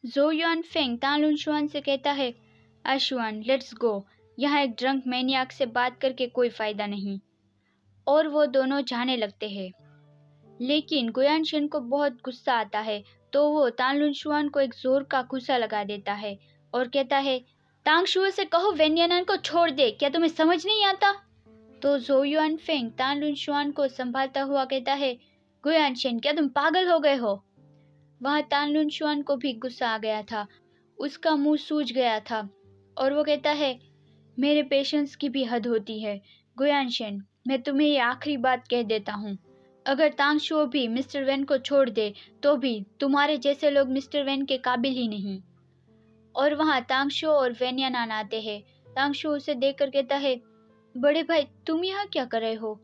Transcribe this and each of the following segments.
जो yuan Feng तानलुन शुआन से कहता है, आशुआन लेट्स गो, यहाँ एक ड्रंक मैनियाक से बात करके कोई फ़ायदा नहीं। और वो दोनों जाने लगते हैं। लेकिन गुयानशिन को बहुत गुस्सा आता है, तो वो तानलुन शुआन को एक जोर का घूंसा लगा देता है और कहता है, तांगशुओ से कहो वेन्यानान को छोड़ दे, क्या तुम्हें समझ नहीं आता? तो जो युआन फेंग तानलुन शुआन को संभालता हुआ कहता है, गुयानशिन क्या तुम पागल हो गए हो? वहाँ तानलुन शुआन को भी गुस्सा आ गया था, उसका मुंह सूज गया था और वो कहता है, मेरे पेशेंस की भी हद होती है। गुयानशिन, मैं तुम्हें ये आखिरी बात कह देता हूँ, अगर तांगशुओ भी मिस्टर वेन को छोड़ दे तो भी तुम्हारे जैसे लोग मिस्टर वेन के काबिल ही नहीं। और वहाँ तांगशुओ और वेन्यानान आते हैं। तांगशुओ उसे देखकर कहता है, बड़े भाई तुम यहाँ क्या कर रहे हो?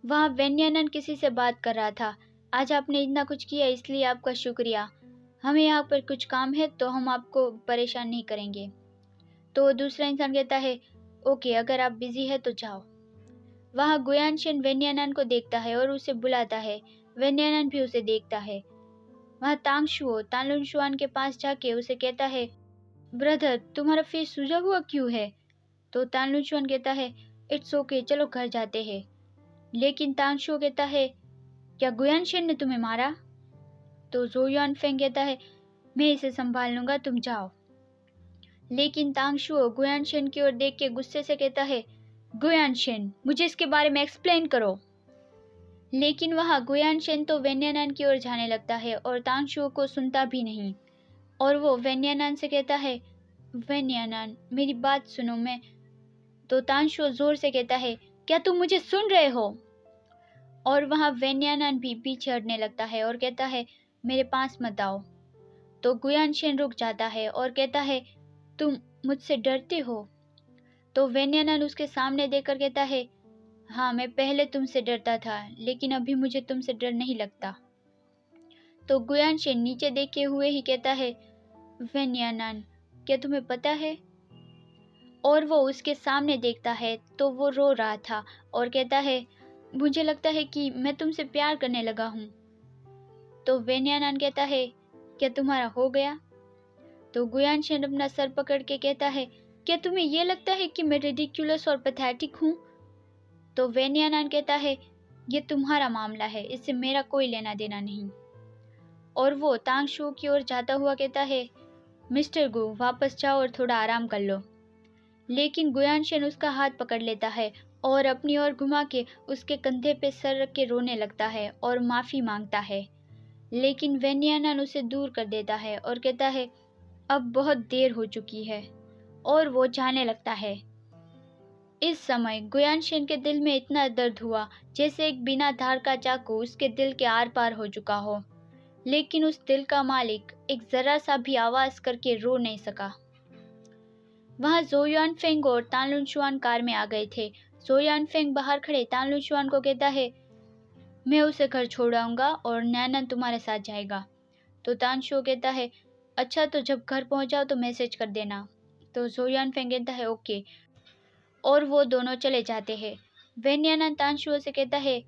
वहाँ वेन्यानान किसी से बात कर रहा था। आज आपने इतना कुछ किया इसलिए आपका शुक्रिया। हमें यहाँ पर कुछ काम है तो हम आपको परेशान नहीं करेंगे। तो दूसरा इंसान कहता है, ओके अगर आप बिजी है तो जाओ। वहाँ गुयानशिन वेन्यानान को देखता है और उसे बुलाता है। वेन्यानान भी उसे देखता है। वहाँ तांगशुओ तानलुन शुआन के पास जाके उसे कहता है, ब्रदर तुम्हारा फेस सूजा हुआ क्यों है? तो तानलुन शुआन कहता है, इट्स ओके चलो घर जाते हैं। लेकिन तांगशुओ कहता है, क्या गुयानशिन ने तुम्हें मारा? तो जो युआन फेंग कहता है, मैं इसे संभाल लूंगा तुम जाओ। लेकिन तांगशुओ गुयानशिन की ओर देख के गुस्से से कहता है, गुयानशिन मुझे इसके बारे में एक्सप्लेन करो। लेकिन वहाँ गुयानशिन तो वेन्यानान की ओर जाने लगता है और तांगशुओ को सुनता भी नहीं। और वो वेन्यानान से कहता है, वेन्यानान मेरी बात सुनो। मैं तो तांगशुओ जोर से कहता है, क्या तुम मुझे सुन रहे हो? और वहाँ वेन्यानान भी पीछे हटने लगता है और कहता है, मेरे पास मत आओ। तो गुयानशिन रुक जाता है और कहता है, तुम मुझसे डरते हो? तो वेन्यानान उसके सामने देखकर कहता है, हाँ मैं पहले तुमसे डरता था लेकिन अभी मुझे तुमसे डर नहीं लगता। तो गुयानशिन नीचे देखे हुए ही कहता है, वेन्यानान क्या तुम्हें पता है? और वो उसके सामने देखता है तो वो रो रहा था और कहता है, मुझे लगता है कि मैं तुमसे प्यार करने लगा हूँ। तो वेन्यानान कहता है, क्या तुम्हारा हो गया? तो गुयानशिन अपना सर पकड़ के कहता है, क्या तुम्हें ये लगता है कि मैं रिडिक्युलस और पैथेटिक हूँ? तो वेन्यानान कहता है, ये तुम्हारा मामला है, इससे मेरा कोई लेना देना नहीं। और वो तांगशुओ की ओर जाता हुआ कहता है, मिस्टर गु वापस जाओ और थोड़ा आराम कर लो। लेकिन गुयानशिन उसका हाथ पकड़ लेता है और अपनी ओर घुमा के उसके कंधे पे सर रख के रोने लगता है और माफ़ी मांगता है। लेकिन वेन्यानान उसे दूर कर देता है और कहता है, अब बहुत देर हो चुकी है। और वो जाने लगता है। इस समय गुयानशिन के दिल में इतना दर्द हुआ जैसे एक बिना धार का चाकू उसके दिल के आर पार हो चुका हो। लेकिन उस दिल का मालिक एक जरा सा भी आवाज करके रो नहीं सका। वहाँ जो युआन फेंग और तानलुन शुआन कार में आ गए थे। जो युआन फेंग बाहर खड़े तानलुन शुआन को कहता है, मैं उसे घर छोड़ आऊंगा और नैनन तुम्हारे साथ जाएगा। तो तानशुओ कहता है, अच्छा तो जब घर पहुंच जाओ तो मैसेज कर देना। तो जो युआन फेंग कहता है, ओके। और वो दोनों चले जाते हैं। वेन्यानान तानशुओ से कहता है,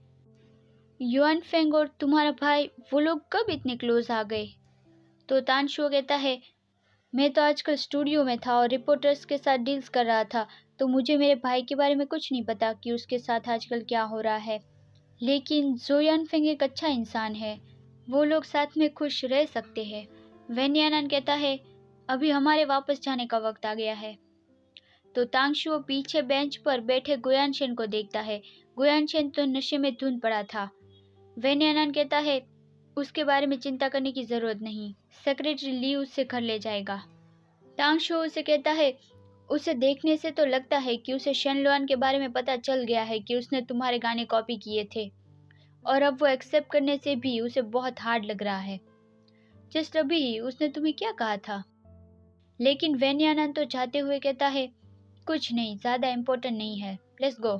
युआन फेंग और तुम्हारा भाई वो लोग कब इतने क्लोज आ गए? तो तानशुओ कहता है, मैं तो आजकल स्टूडियो में था और रिपोर्टर्स के साथ डील्स कर रहा था, तो मुझे मेरे भाई के बारे में कुछ नहीं पता कि उसके साथ आजकल क्या हो रहा है। लेकिन जो युआन फेंग एक अच्छा इंसान है, वो लोग साथ में खुश रह सकते हैं। वेन्यानान कहता है, अभी हमारे वापस जाने का वक्त आ गया है। तो तांगशुओ पीछे बेंच पर बैठे गुयानशिन को देखता है। गुयानशिन तो नशे में धुंध पड़ा था। वेन्यानान कहता है, उसके बारे में चिंता करने की जरूरत नहीं, सेक्रेटरी ली उससे घर ले जाएगा। तांगशुओ उसे कहता है, उसे देखने से तो लगता है कि उसे शेनलुआन के बारे में पता चल गया है कि उसने तुम्हारे गाने कॉपी किए थे, और अब वो एक्सेप्ट करने से भी उसे बहुत हार्ड लग रहा है। जस्ट अभी उसने तुम्हें क्या कहा था? लेकिन वेन्यानान तो जाते हुए कहता है, कुछ नहीं, ज्यादा इम्पोर्टेंट नहीं है, लेट्स गो।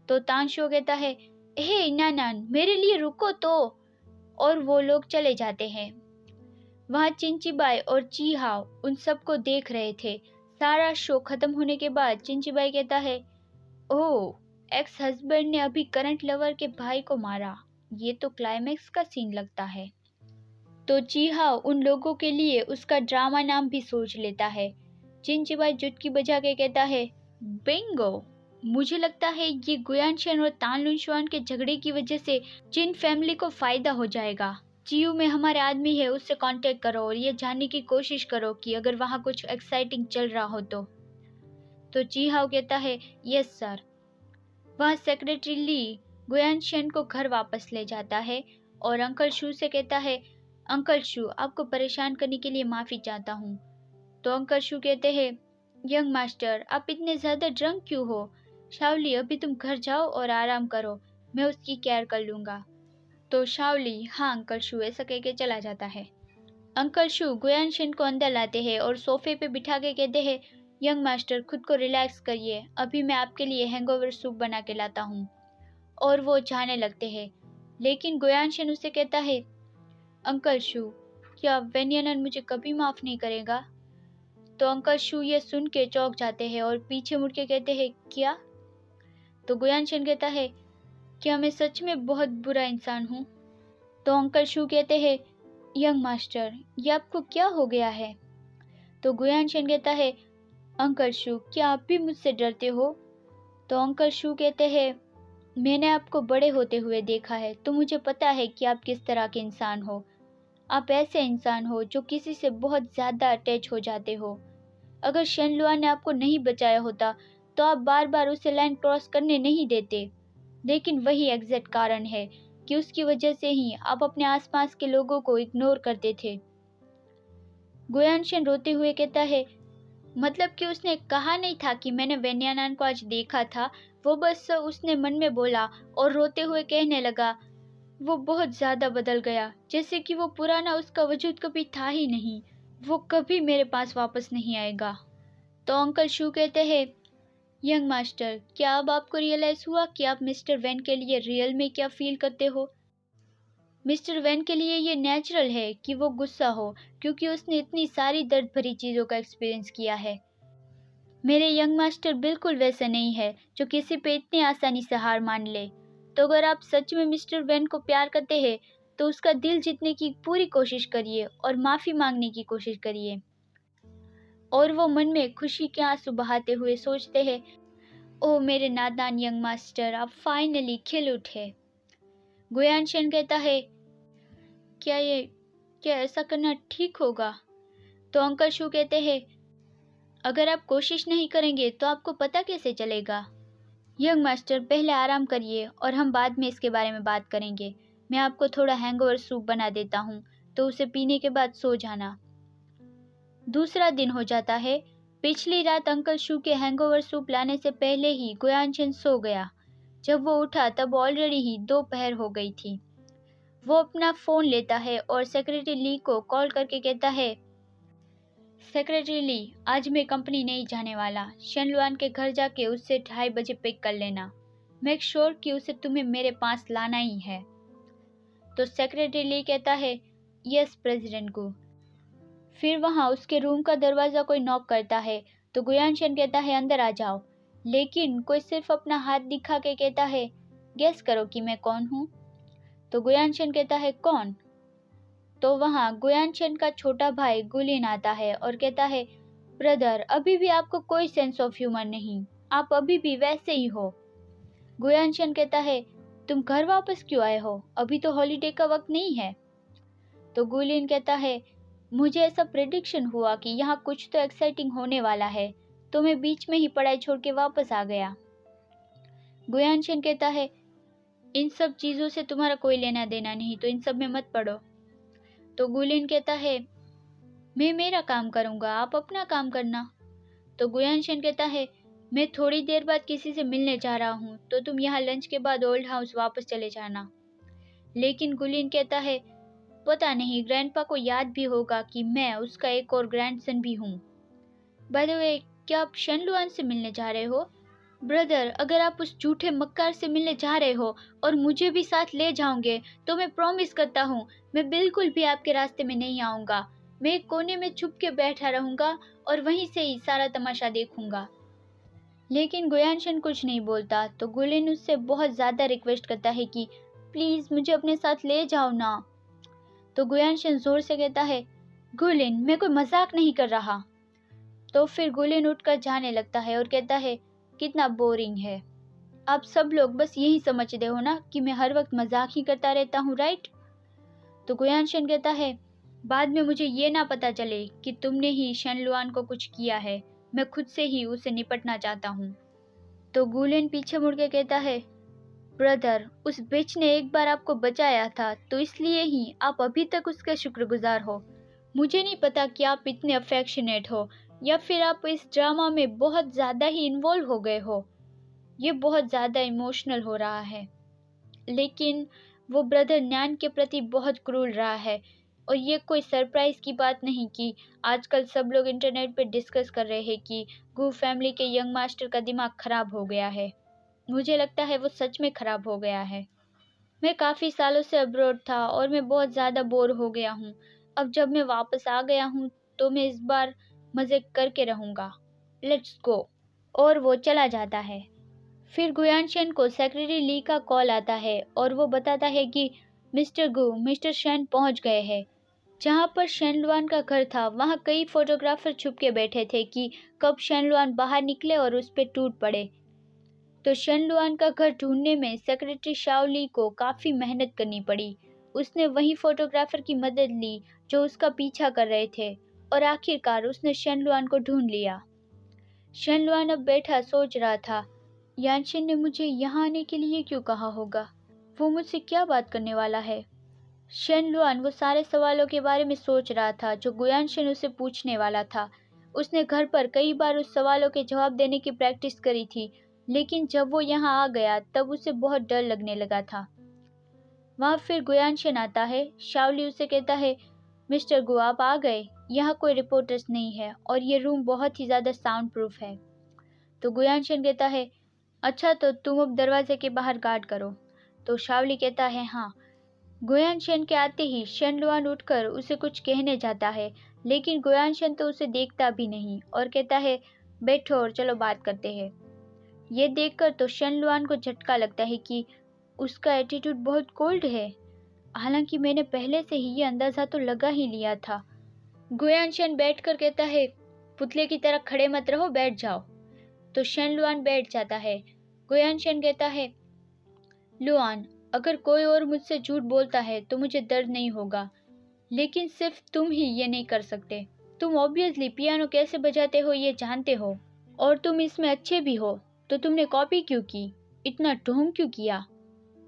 तो तांगशुओ कहता है, हे नानान मेरे लिए रुको तो। और वो लोग चले जाते हैं। वहाँ चिंचीबाई और चीहाओ उन सबको देख रहे थे। सारा शो खत्म होने के बाद चिंचीबाई कहता है, ओह, एक्स हस्बैंड ने अभी करंट लवर के भाई को मारा, ये तो क्लाइमैक्स का सीन लगता है। तो चीहा उन लोगों के लिए उसका ड्रामा नाम भी सोच लेता है। चिनचिबाई चुटकी बजा के कहता है, बिंगो। मुझे लगता है ये गुयानशन और तानलुनशुआन के झगड़े की वजह से चिन फैमिली को फायदा हो जाएगा। चियू में हमारे आदमी है, उससे कांटेक्ट करो और ये जानने की कोशिश करो कि अगर वहाँ कुछ एक्साइटिंग चल रहा हो तो चीहाओ कहता है, यस सर। वहाँ सेक्रेटरी ली गुयानशन को घर वापस ले जाता है और अंकल शू से कहता है, अंकल शू, आपको परेशान करने के लिए माफ़ी चाहता हूँ। तो अंकल शू कहते हैं, यंग मास्टर, आप इतने ज़्यादा ड्रंक क्यों हो? शाओली, अभी तुम घर जाओ और आराम करो, मैं उसकी केयर कर लूँगा। तो शाओली, हाँ अंकल शू, ऐसा कह के चला जाता है। अंकल शू गुयानशन को अंदर लाते हैं और सोफे पे बिठा के कहते हैं, यंग मास्टर, खुद को रिलैक्स करिए, अभी मैं आपके लिए हैंगओवर सूप बना के लाता हूँ। और वो जाने लगते हैं, लेकिन गुयानशन उसे कहता है, अंकल शू, क्या वेन्यानन मुझे कभी माफ़ नहीं करेगा? तो अंकल शू ये सुन के चौंक जाते हैं और पीछे मुड़ के कहते हैं, क्या? तो गुयानशन कहता है, क्या मैं सच में बहुत बुरा इंसान हूँ? तो अंकल शू कहते हैं, यंग मास्टर, ये आपको क्या हो गया है? तो गुयानशन कहता है, अंकल शू, क्या आप भी मुझसे डरते हो? तो अंकल शू कहते हैं, मैंने आपको बड़े होते हुए देखा है, तो मुझे पता है कि आप किस तरह के इंसान हो। आप ऐसे इंसान हो जो किसी से बहुत ज़्यादा अटैच हो जाते हो। अगर शेनलुआ ने आपको नहीं बचाया होता तो आप बार बार उसे लाइन क्रॉस करने नहीं देते, लेकिन वही एग्जैक्ट कारण है कि उसकी वजह से ही आप अपने आसपास के लोगों को इग्नोर करते थे। गुयानशन रोते हुए कहता है, मतलब कि उसने कहा नहीं था कि मैंने वेन्यानान को आज देखा था, वो बस उसने मन में बोला और रोते हुए कहने लगा, वो बहुत ज़्यादा बदल गया, जैसे कि वो पुराना उसका वजूद कभी था ही नहीं, वो कभी मेरे पास वापस नहीं आएगा। तो अंकल शू कहते हैं, यंग मास्टर, क्या अब आपको रियलाइज़ हुआ कि आप मिस्टर वैन के लिए रियल में क्या फील करते हो? मिस्टर वैन के लिए ये नेचुरल है कि वो गुस्सा हो, क्योंकि उसने इतनी सारी दर्द भरी चीज़ों का एक्सपीरियंस किया है। मेरे यंग मास्टर बिल्कुल वैसे नहीं है जो किसी पे इतनी आसानी से हार मान ले। तो अगर आप सच में मिस्टर वैन को प्यार करते हैं तो उसका दिल जीतने की पूरी कोशिश करिए और माफ़ी मांगने की कोशिश करिए। और वो मन में खुशी के आंसू बहाते हुए सोचते हैं, ओह मेरे नादान यंग मास्टर, आप फाइनली खिल उठे। गुयानशन कहता है, क्या ऐसा करना ठीक होगा? तो अंकल शू कहते हैं, अगर आप कोशिश नहीं करेंगे तो आपको पता कैसे चलेगा? यंग मास्टर, पहले आराम करिए और हम बाद में इसके बारे में बात करेंगे। मैं आपको थोड़ा हैंगओवर सूप बना देता हूँ, तो उसे पीने के बाद सो जाना। दूसरा दिन हो जाता है। पिछली रात अंकल शू के हैंगओवर सूप लाने से पहले ही गुयानशन सो गया। जब वो उठा तब ऑलरेडी ही दोपहर हो गई थी। वो अपना फ़ोन लेता है और सेक्रेटरी ली को कॉल करके कहता है, सेक्रेटरी ली, आज मैं कंपनी नहीं जाने वाला। शेनलुआन के घर जाके उससे 2:30 बजे पिक कर लेना। मेक श्योर कि उसे तुम्हें मेरे पास लाना ही है। तो सेक्रेटरी ली कहता है, यस प्रेसिडेंट को। फिर वहाँ उसके रूम का दरवाज़ा कोई नॉक करता है तो गुयानशन कहता है, अंदर आ जाओ। लेकिन कोई सिर्फ अपना हाथ दिखा के कहता है, गेस करो कि मैं कौन हूँ। तो गुयानशन कहता है, कौन? तो वहाँ गुयानशन का छोटा भाई गुलिन आता है और कहता है, ब्रदर, अभी भी आपको कोई सेंस ऑफ ह्यूमर नहीं, आप अभी भी वैसे ही हो। गुयानशन कहता है, तुम घर वापस क्यों आए हो? अभी तो हॉलीडे का वक्त नहीं है। तो गुलिन कहता है, मुझे ऐसा प्रेडिक्शन हुआ कि यहाँ कुछ तो एक्साइटिंग होने वाला है, तो मैं बीच में ही पढ़ाई छोड़ के वापस आ गया। गुयानशन कहता है, इन सब चीज़ों से तुम्हारा कोई लेना देना नहीं, तो इन सब में मत पड़ो। तो गुलिन कहता है, मैं मेरा काम करूँगा, आप अपना काम करना। तो गुयानशन कहता है, मैं थोड़ी देर बाद किसी से मिलने जा रहा हूँ, तो तुम यहाँ लंच के बाद ओल्ड हाउस वापस चले जाना। लेकिन गुलिन कहता है, पता नहीं ग्रैंडपा को याद भी होगा कि मैं उसका एक और ग्रैंडसन भी हूँ। बाय द वे, क्या आप शेनलुआन से मिलने जा रहे हो? ब्रदर, अगर आप उस झूठे मक्कार से मिलने जा रहे हो और मुझे भी साथ ले जाओगे तो मैं प्रॉमिस करता हूँ, मैं बिल्कुल भी आपके रास्ते में नहीं आऊँगा। मैं एक कोने में छुप के बैठा रहूँगा और वहीं से ही सारा तमाशा देखूँगा। लेकिन गुयानशन कुछ नहीं बोलता, तो गुलिन उससे बहुत ज़्यादा रिक्वेस्ट करता है कि प्लीज़ मुझे अपने साथ ले जाओ ना। तो गुयानशन जोर से कहता है, गुलिन, मैं कोई मजाक नहीं कर रहा। तो फिर गुलिन उठकर जाने लगता है और कहता है, कितना बोरिंग है। आप सब लोग बस यही समझते हो ना कि मैं हर वक्त मजाक ही करता रहता हूँ, राइट? तो गुयानशन कहता है, बाद में मुझे ये ना पता चले कि तुमने ही शेनलुआन को कुछ किया है। मैं खुद से ही उसे निपटना चाहता हूँ। तो गुलिन पीछे मुड़ के कहता है, ब्रदर, उस बिच ने एक बार आपको बचाया था, तो इसलिए ही आप अभी तक उसके शुक्रगुजार हो। मुझे नहीं पता कि आप इतने अफेक्शनेट हो या फिर आप इस ड्रामा में बहुत ज़्यादा ही इन्वॉल्व हो गए हो। ये बहुत ज़्यादा इमोशनल हो रहा है, लेकिन वो ब्रदर न्यान के प्रति बहुत क्रूर रहा है। और ये कोई सरप्राइज की बात नहीं कि आजकल सब लोग इंटरनेट पे डिस्कस कर रहे हैं कि गू फैमिली के यंग मास्टर का दिमाग खराब हो गया है। मुझे लगता है वो सच में खराब हो गया है। मैं काफ़ी सालों से अब्रॉड था और मैं बहुत ज़्यादा बोर हो गया हूँ। अब जब मैं वापस आ गया हूँ तो मैं इस बार मज़े करके रहूँगा। Let's go. और वो चला जाता है। फिर गुयानशन को सेक्रेटरी ली का कॉल आता है और वो बताता है कि मिस्टर गु, मिस्टर शेन पहुंच गए हैं। जहां पर शेनलुआन का घर था वहां कई फोटोग्राफर छुप के बैठे थे कि कब शेनलुआन बाहर निकले और उस पर टूट पड़े। तो शेनलुआन का घर ढूंढने में सेक्रेटरी शाओली को काफ़ी मेहनत करनी पड़ी। उसने वही फोटोग्राफर की मदद ली जो उसका पीछा कर रहे थे और आखिरकार उसने शेनलुआन को ढूंढ लिया। शेनलुआन अब बैठा सोच रहा था, यानशिन ने मुझे यहाँ आने के लिए क्यों कहा होगा? वो मुझसे क्या बात करने वाला है? शेनलुआन वो सारे सवालों के बारे में सोच रहा था जो गुयानशिन उसे पूछने वाला था। उसने घर पर कई बार उस सवालों के जवाब देने की प्रैक्टिस करी थी, लेकिन जब वो यहाँ आ गया तब उसे बहुत डर लगने लगा था। वहाँ फिर गुयानशिन आता है। शाओली उसे कहता है, मिस्टर गु, आप आ गए। यहाँ कोई रिपोर्टर्स नहीं है और ये रूम बहुत ही ज़्यादा साउंड प्रूफ है। तो गुयानशिन कहता है, अच्छा, तो तुम अब दरवाजे के बाहर गार्ड करो। तो शाओली कहता है, हाँ। गुयानशन के आते ही शेनलुआन उठकर उसे कुछ कहने जाता है, लेकिन गुयानशन तो उसे देखता भी नहीं और कहता है, बैठो और चलो बात करते हैं। ये देखकर तो शेनलुआन को झटका लगता है कि उसका एटीट्यूड बहुत कोल्ड है। हालांकि मैंने पहले से ही ये अंदाज़ा तो लगा ही लिया था। गुयानशन बैठकर कहता है, पुतले की तरह खड़े मत रहो, बैठ जाओ। तो शेनलुआन बैठ जाता है। गुयानशन कहता है, लुआन, अगर कोई और मुझसे झूठ बोलता है तो मुझे दर्द नहीं होगा, लेकिन सिर्फ तुम ही ये नहीं कर सकते। तुम ऑब्वियसली पियानो कैसे बजाते हो ये जानते हो और तुम इसमें अच्छे भी हो, तो तुमने कॉपी क्यों की? इतना ढोंग क्यों किया?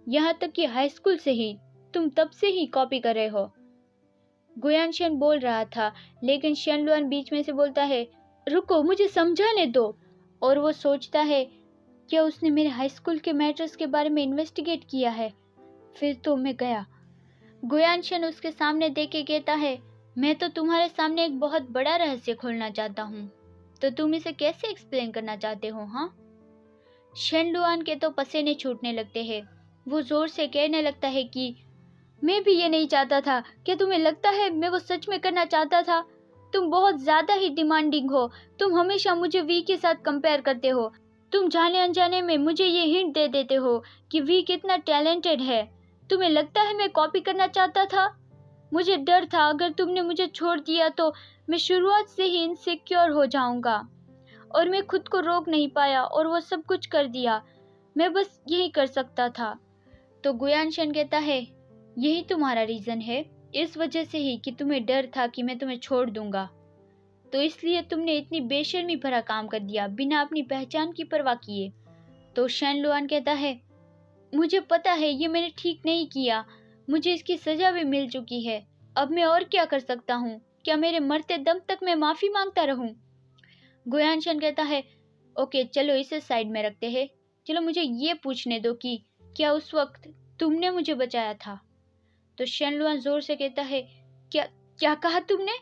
यहाँ तक कि हाई स्कूल से ही तुम तब से ही कॉपी कर रहे हो। गुयानशन बोल रहा था, लेकिन शेनलुआन बीच में से बोलता है, रुको, मुझे समझाने दो। और वो सोचता है, क्या उसने मेरे हाई स्कूल के मैटर्स के बारे में इन्वेस्टिगेट किया है? फिर तो मैं गया। गुयानशन उसके सामने देख के कहता है, मैं तो तुम्हारे सामने एक बहुत बड़ा रहस्य खोलना चाहता हूँ, तो तुम इसे कैसे एक्सप्लेन करना चाहते हो? हाँ। शेनलुआन के तो पसीने छूटने लगते हैं। वो जोर से कहने लगता है कि मैं भी ये नहीं चाहता था। क्या तुम्हें लगता है मैं वो सच में करना चाहता था? तुम बहुत ज्यादा ही डिमांडिंग हो। तुम हमेशा मुझे वी के साथ कंपेयर करते हो। तुम जाने अनजाने में मुझे ये हिंट दे देते हो कि वी कितना टैलेंटेड है। तुम्हें लगता है मैं कॉपी करना चाहता था? मुझे डर था अगर तुमने मुझे छोड़ दिया तो मैं शुरुआत से ही इनसिक्योर हो जाऊंगा, और मैं खुद को रोक नहीं पाया और वो सब कुछ कर दिया। मैं बस यही कर सकता था। तो गुयानशन कहता है, यही तुम्हारा रीज़न है? इस वजह से ही कि तुम्हें डर था कि मैं तुम्हें छोड़ दूंगा, तो इसलिए तुमने इतनी बेशर्मी भरा काम कर दिया बिना अपनी पहचान की परवाह किए। तो शेनलुआन कहता है, मुझे पता है ये मैंने ठीक नहीं किया, मुझे इसकी सजा भी मिल चुकी है। अब मैं और क्या कर सकता हूँ? क्या मेरे मरते दम तक मैं माफ़ी मांगता रहूँ? गुयानशन कहता है, ओके, चलो इसे साइड में रखते हैं। चलो मुझे ये पूछने दो कि क्या उस वक्त तुमने मुझे बचाया था? तो शेनलुआन जोर से कहता है, क्या क्या कहा तुमने?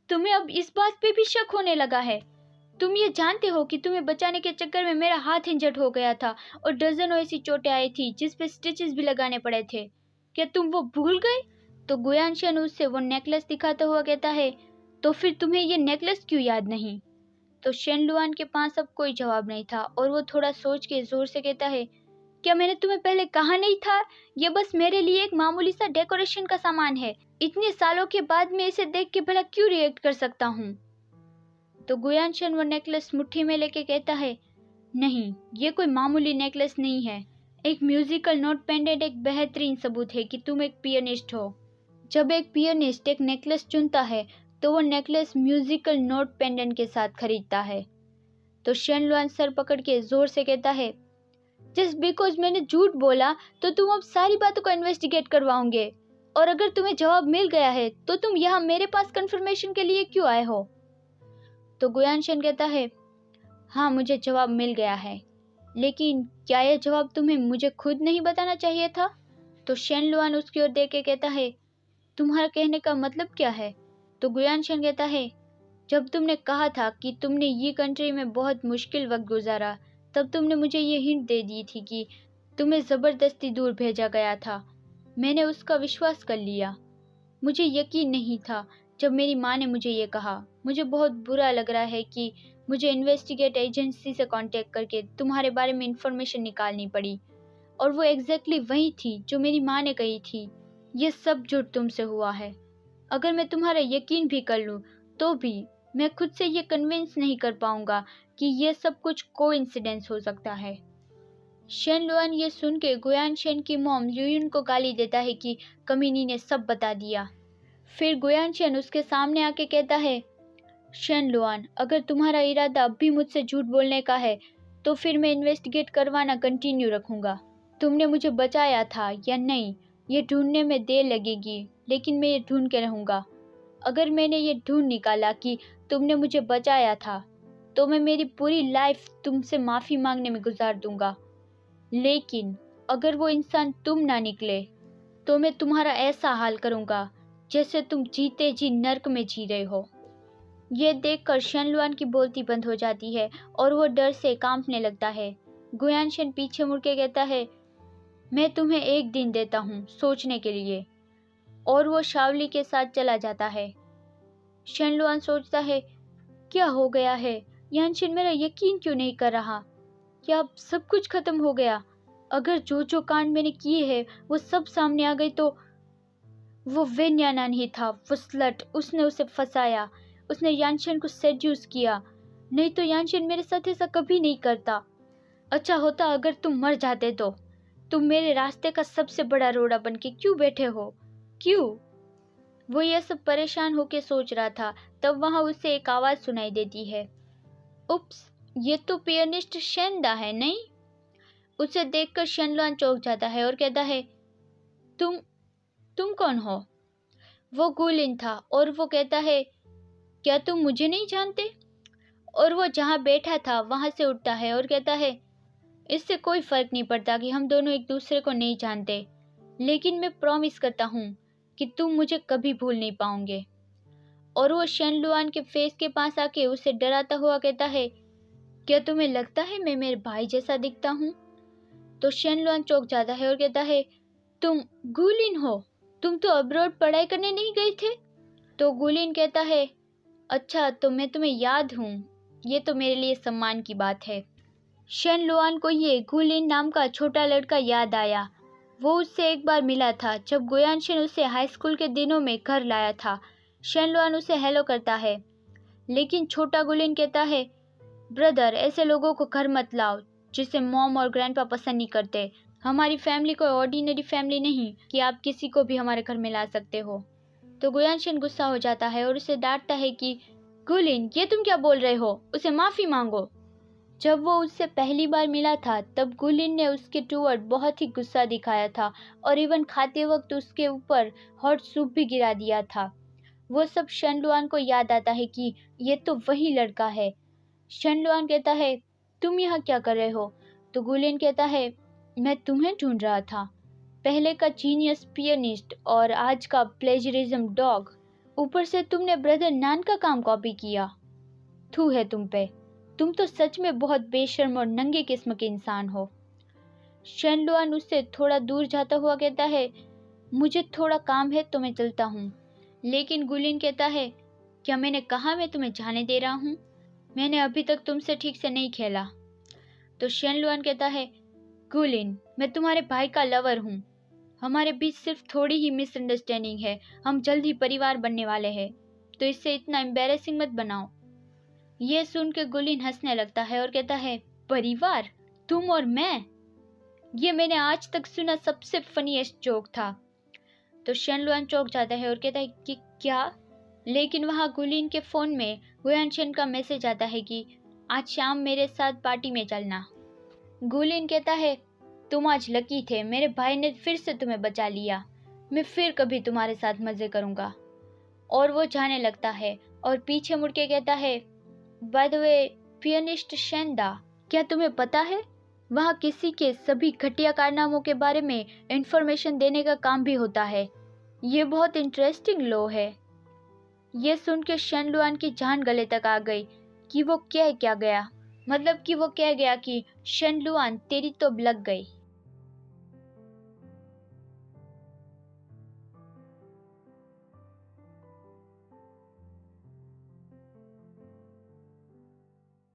तुम्हें अब इस बात पे भी शक होने लगा है? तुम ये जानते हो कि तुम्हें बचाने के चक्कर में मेरा हाथ इंजर्ड हो गया था और दर्जनों ऐसी चोटें आई थी जिस पे स्टिचेस भी लगाने पड़े थे। क्या तुम वो भूल गए? तो गुयानशन उससे वो नेकलेस दिखाता हुआ कहता है, तो फिर तुम्हें ये नेकलेस क्यों याद नहीं? तो शेनलुआन के पास अब कोई जवाब नहीं था और वो थोड़ा सोच के जोर से कहता है, क्या मैंने तुम्हें पहले कहा नहीं था? ये बस मेरे लिए एक मामूली सा डेकोरेशन का सामान है। इतने सालों के बाद मैं इसे देख के भला क्यों रिएक्ट कर सकता हूँ? तो गुयानशन वो नेकलेस मुट्ठी में लेके कहता है, नहीं, ये कोई मामूली नेकलेस नहीं है। एक म्यूजिकल नोट पेंडेंट एक बेहतरीन सबूत है कि तुम एक पियानिस्ट हो। जब एक पियानिस्ट एक नेकलेस चुनता है तो वो नेकलेस म्यूजिकल नोट पेंडेंट के साथ खरीदता है। तो शेनलुआन सर पकड़ के जोर से कहता है, जस्ट बिकॉज मैंने झूठ बोला तो तुम अब सारी बातों को इन्वेस्टिगेट करवाओगे, और अगर तुम्हें जवाब मिल गया है तो तुम यहाँ मेरे पास कंफर्मेशन के लिए क्यों आए हो? तो गुयानशन कहता है, हाँ, मुझे जवाब मिल गया है, लेकिन क्या यह जवाब तुम्हें मुझे खुद नहीं बताना चाहिए था? तो शेनलुआन उसकी ओर देख के कहता है, तुम्हारा कहने का मतलब क्या है? तो गुयानशन कहता है, जब तुमने कहा था कि तुमने ये कंट्री में बहुत मुश्किल वक्त गुजारा, तब तुमने मुझे ये हिंट दे दी थी कि तुम्हें ज़बरदस्ती दूर भेजा गया था। मैंने उसका विश्वास कर लिया। मुझे यकीन नहीं था जब मेरी माँ ने मुझे ये कहा। मुझे बहुत बुरा लग रहा है कि मुझे इन्वेस्टिगेट एजेंसी से कांटेक्ट करके तुम्हारे बारे में इंफॉर्मेशन निकालनी पड़ी, और वो एग्जैक्टली वही थी जो मेरी माँ ने कही थी। ये सब झूठ तुमसे हुआ है। अगर मैं तुम्हारा यकीन भी कर लूँ तो भी मैं खुद से ये कन्विंस नहीं कर पाऊंगा कि ये सब कुछ कोइंसिडेंस हो सकता है। शेनलुआन ये सुन के गुयानशन की मॉम ल्यूयन को गाली देता है कि कमीनी ने सब बता दिया। फिर गुयानशन उसके सामने आके कहता है, शेनलुआन, अगर तुम्हारा इरादा अब भी मुझसे झूठ बोलने का है तो फिर मैं इन्वेस्टिगेट करवाना कंटिन्यू रखूंगा। तुमने मुझे बचाया था या नहीं ये ढूंढने में देर लगेगी, लेकिन मैं ये ढूंढ के रहूंगा। अगर मैंने ये ढूंढ निकाला कि तुमने मुझे बचाया था तो मैं मेरी पूरी लाइफ तुमसे माफ़ी मांगने में गुजार दूंगा। लेकिन अगर वो इंसान तुम ना निकले तो मैं तुम्हारा ऐसा हाल करूंगा जैसे तुम जीते जी नर्क में जी रहे हो। ये देखकर शेनलुआन की बोलती बंद हो जाती है और वो डर से कांपने लगता है। गुयानशन पीछे मुड़ के कहता है, मैं तुम्हें एक दिन देता हूँ सोचने के लिए, और वो शावली के साथ चला जाता है। शेनलुआन सोचता है, क्या हो गया है? यानशिन मेरा यकीन क्यों नहीं कर रहा? क्या अब सब कुछ खत्म हो गया? अगर जो जो कांड मैंने किए हैं वो सब सामने आ गई तो वो वेन्याना नहीं था, वो स्लट, उसने उसे फंसाया, उसने यानशिन को सेड्यूस किया। नहीं तो यानशिन मेरे साथ ऐसा कभी नहीं करता। अच्छा होता अगर तुम मर जाते तो। तुम मेरे रास्ते का सबसे बड़ा रोड़ा बन के क्यों बैठे हो? क्यों? वो ये सब परेशान होके सोच रहा था, तब वहां उसे एक आवाज सुनाई देती है। उप्स, ये तो पियानिस्ट शेंदा है नहीं? उसे देखकर शेनलुआन चौंक जाता है और कहता है, तुम कौन हो? वो गुलिन था और वो कहता है, क्या तुम मुझे नहीं जानते? और वो जहाँ बैठा था वहां से उठता है और कहता है, इससे कोई फर्क नहीं पड़ता कि हम दोनों एक दूसरे को नहीं जानते, लेकिन मैं प्रॉमिस करता हूँ कि तुम मुझे कभी भूल नहीं पाओगे। और वो शेनलुआन के फेस के पास आके उसे डराता हुआ कहता है, क्या तुम्हें लगता है मैं मेरे भाई जैसा दिखता हूँ? तो शेनलुआन चौंक जाता है और कहता है, तुम गुलिन हो? तुम तो अब्रॉड पढ़ाई करने नहीं गए थे? तो गुलिन कहता है, अच्छा तो मैं तुम्हें याद हूँ, ये तो मेरे लिए सम्मान की बात है। शेनलुआन को ये गुलिन नाम का छोटा लड़का याद आया। वो उससे एक बार मिला था जब गुयानशन उसे हाई स्कूल के दिनों में घर लाया था। शेनलुआन उसे हेलो करता है, लेकिन छोटा गुलिन कहता है, ब्रदर, ऐसे लोगों को घर मत लाओ जिसे मॉम और ग्रैंडपा पसंद नहीं करते। हमारी फैमिली कोई ऑर्डिनरी फैमिली नहीं कि आप किसी को भी हमारे घर में ला सकते हो। तो गुयानशन गुस्सा हो जाता है और उसे डांटता है कि गुलिन, ये तुम क्या बोल रहे हो? उसे माफ़ी मांगो। जब वो उससे पहली बार मिला था तब गुलिन ने उसके टूवर्ड बहुत ही गुस्सा दिखाया था और इवन खाते वक्त उसके ऊपर हॉट सूप भी गिरा दिया था। वो सब शेनलुआन को याद आता है कि ये तो वही लड़का है। शेनलुआन कहता है, तुम यहाँ क्या कर रहे हो? तो गुलिन कहता है, मैं तुम्हें ढूंढ रहा था। पहले का जीनियस पियानिस्ट और आज का प्लेजरिज्म डॉग। ऊपर से तुमने ब्रदर नान का काम कॉपी किया। थू है तुम पे। तुम तो सच में बहुत बेशर्म और नंगे किस्म के इंसान हो। शेनलुआन उससे थोड़ा दूर जाता हुआ कहता है, मुझे थोड़ा काम है तो मैं चलता हूँ। लेकिन गुलिन कहता है, क्या मैंने कहा मैं तुम्हें जाने दे रहा हूँ? मैंने अभी तक तुमसे ठीक से नहीं खेला। तो शेनलुआन कहता है, गुलिन, मैं तुम्हारे भाई का लवर हूँ। हमारे बीच सिर्फ थोड़ी ही मिसअंडरस्टैंडिंग है, हम जल्द ही परिवार बनने वाले हैं, तो इससे इतना एम्बैरेसिंग मत बनाओ। ये सुन के गुलिन हंसने लगता है और कहता है, परिवार? तुम और मैं? ये मैंने आज तक सुना सबसे फनीएस्ट जोक था। तो शेनलुआन चौंक जाता है और कहता है कि क्या? लेकिन वहाँ गुलिन के फ़ोन में हुआनशेन का मैसेज आता है कि आज शाम मेरे साथ पार्टी में चलना। गुलिन कहता है, तुम आज लकी थे, मेरे भाई ने फिर से तुम्हें बचा लिया, मैं फिर कभी तुम्हारे साथ मज़े करूँगा। और वो जाने लगता है और पीछे मुड़ के कहता है, बाय द वे पियानिस्ट शेंदा, क्या तुम्हें पता है वहाँ किसी के सभी घटिया कारनामों के बारे में इंफॉर्मेशन देने का काम भी होता है। ये बहुत इंटरेस्टिंग लो है। ये सुन के शेनलुआन की जान गले तक आ गई कि वो क्या गया, मतलब कि वो कह गया कि शेनलुआन तेरी तो लग गई।